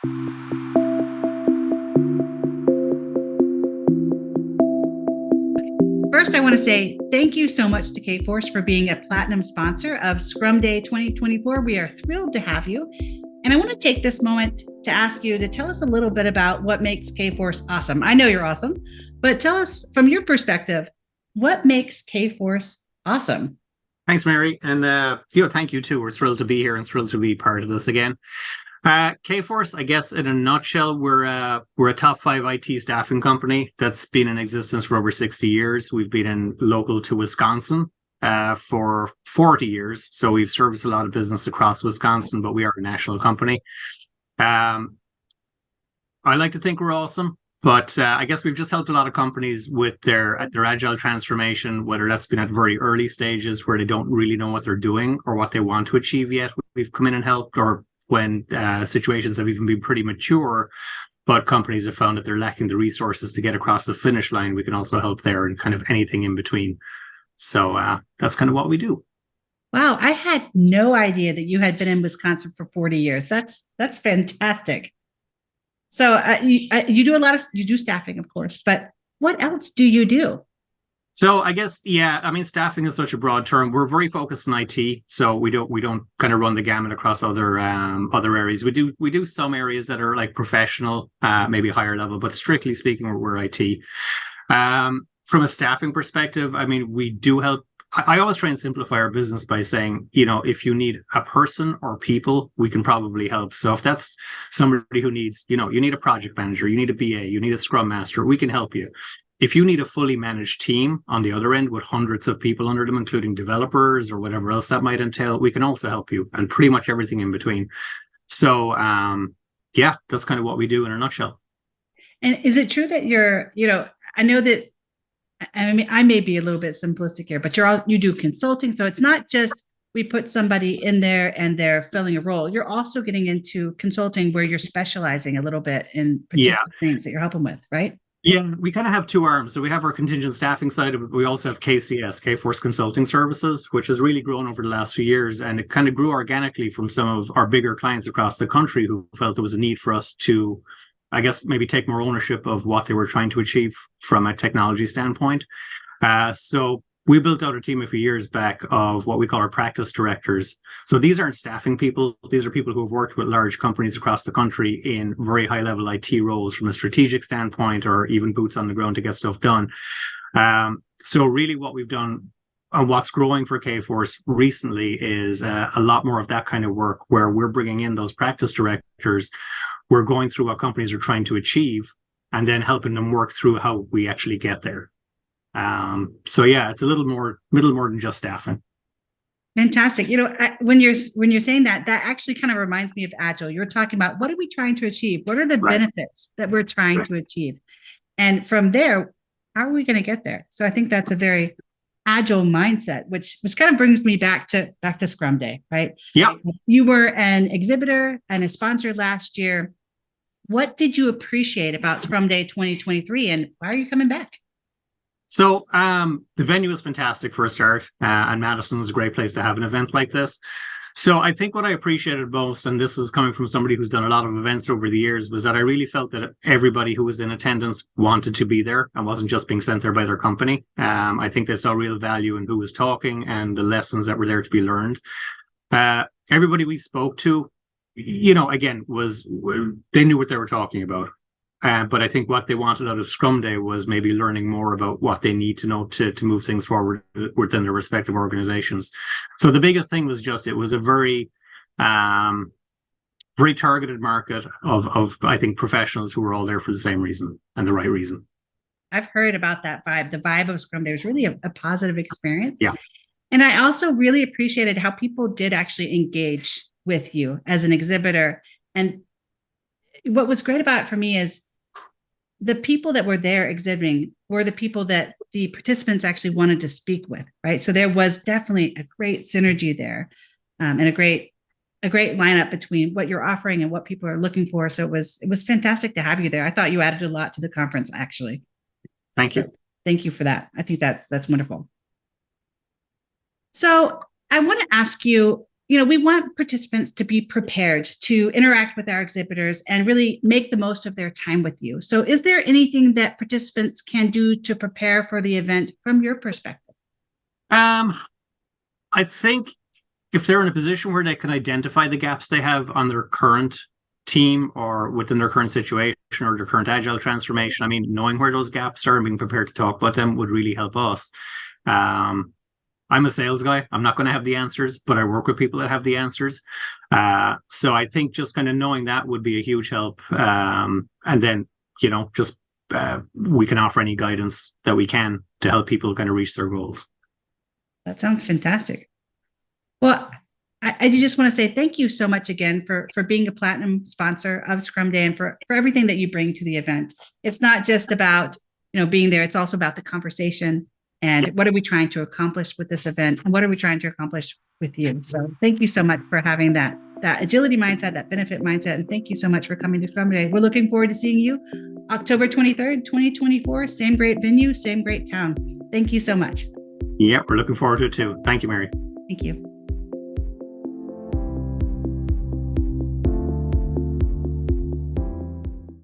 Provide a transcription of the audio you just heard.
First, I want to say thank you so much to Kforce for being a platinum sponsor of Scrum Day 2024. We are thrilled to have you. And I want to take this moment to ask you to tell us a little bit about what makes Kforce awesome. I know you're awesome, but tell us from your perspective, what makes Kforce awesome? Thanks, Mary. And thank you too. We're thrilled to be here and thrilled to be part of this again. Kforce, I guess, in a nutshell, we're a top 5 IT staffing company that's been in existence for over 60 years. We've been in local to Wisconsin for 40 years, so we've serviced a lot of business across Wisconsin, but we are a national company. I like to think we're awesome, but I guess we've just helped a lot of companies with their agile transformation, whether that's been at very early stages where they don't really know what they're doing or what they want to achieve yet. We've come in and helped, or when situations have even been pretty mature, but companies have found that they're lacking the resources to get across the finish line. We can also help there and kind of anything in between. So that's kind of what we do. Wow, I had no idea that you had been in Wisconsin for 40 years. That's fantastic. So you do you do staffing, of course, but what else do you do? So I guess, staffing is such a broad term. We're very focused on IT, so we don't kind of run the gamut across other areas. We do some areas that are like professional, maybe higher level, but strictly speaking, we're IT. From a staffing perspective, I mean, we do help. I always try and simplify our business by saying, if you need a person or people, we can probably help. So if that's somebody who needs, you need a project manager, you need a BA, you need a Scrum Master, we can help you. If you need a fully managed team on the other end with hundreds of people under them, including developers or whatever else that might entail, we can also help you, and pretty much everything in between. So, that's kind of what we do in a nutshell. And is it true that I know that, I mean, I may be a little bit simplistic here, but you do consulting. So it's not just we put somebody in there and they're filling a role. You're also getting into consulting where you're specializing a little bit in particular things that you're helping with, right? Yeah, we kind of have two arms. So we have our contingent staffing side of it, but we also have KCS, Kforce Consulting Services, which has really grown over the last few years. And it kind of grew organically from some of our bigger clients across the country who felt there was a need for us to, I guess, maybe take more ownership of what they were trying to achieve from a technology standpoint. So we built out a team a few years back of what we call our practice directors. So these aren't staffing people. These are people who have worked with large companies across the country in very high level IT roles from a strategic standpoint, or even boots on the ground to get stuff done. So really what we've done and what's growing for Kforce recently is a lot more of that kind of work where we're bringing in those practice directors. We're going through what companies are trying to achieve and then helping them work through how we actually get there. It's a little more than just staffing. Fantastic. When you're saying that actually kind of reminds me of Agile. You're talking about what are we trying to achieve? What are the benefits that we're trying to achieve? And from there, how are we going to get there? So I think that's a very Agile mindset, which kind of brings me back to Scrum Day, right? Yeah. You were an exhibitor and a sponsor last year. What did you appreciate about Scrum Day 2023, and why are you coming back? So the venue is fantastic for a start, and Madison is a great place to have an event like this. So I think what I appreciated most, and this is coming from somebody who's done a lot of events over the years, was that I really felt that everybody who was in attendance wanted to be there and wasn't just being sent there by their company. I think they saw real value in who was talking and the lessons that were there to be learned. Everybody we spoke to, again, they knew what they were talking about. But I think what they wanted out of Scrum Day was maybe learning more about what they need to know to move things forward within their respective organizations. So the biggest thing was just, it was a very, very targeted market of, I think, professionals who were all there for the same reason and the right reason. I've heard about that vibe. The vibe of Scrum Day was really a positive experience. Yeah. And I also really appreciated how people did actually engage with you as an exhibitor. And what was great about it for me is the people that were there exhibiting were the people that the participants actually wanted to speak with, right? So there was definitely a great synergy there, and a great lineup between what you're offering and what people are looking for. So it was fantastic to have you there. I thought you added a lot to the conference, actually. Thank you. So thank you for that. I think that's wonderful. So I want to ask you, we want participants to be prepared to interact with our exhibitors and really make the most of their time with you. So is there anything that participants can do to prepare for the event from your perspective? I think if they're in a position where they can identify the gaps they have on their current team or within their current situation or their current agile transformation, I mean, knowing where those gaps are and being prepared to talk about them would really help us. I'm a sales guy. I'm not going to have the answers, but I work with people that have the answers. So I think just kind of knowing that would be a huge help. And then, just we can offer any guidance that we can to help people kind of reach their goals. That sounds fantastic. Well, I just want to say thank you so much again for being a platinum sponsor of Scrum Day and for everything that you bring to the event. It's not just about, being there. It's also about the conversation and what are we trying to accomplish with this event and what are we trying to accomplish with you. So thank you so much for having that agility mindset, that benefit mindset. And thank you so much for coming to Scrum Day. We're looking forward to seeing you October 23rd, 2024. Same great venue, same great town. Thank you so much. Yeah, we're looking forward to it too. Thank you, Mary. Thank you.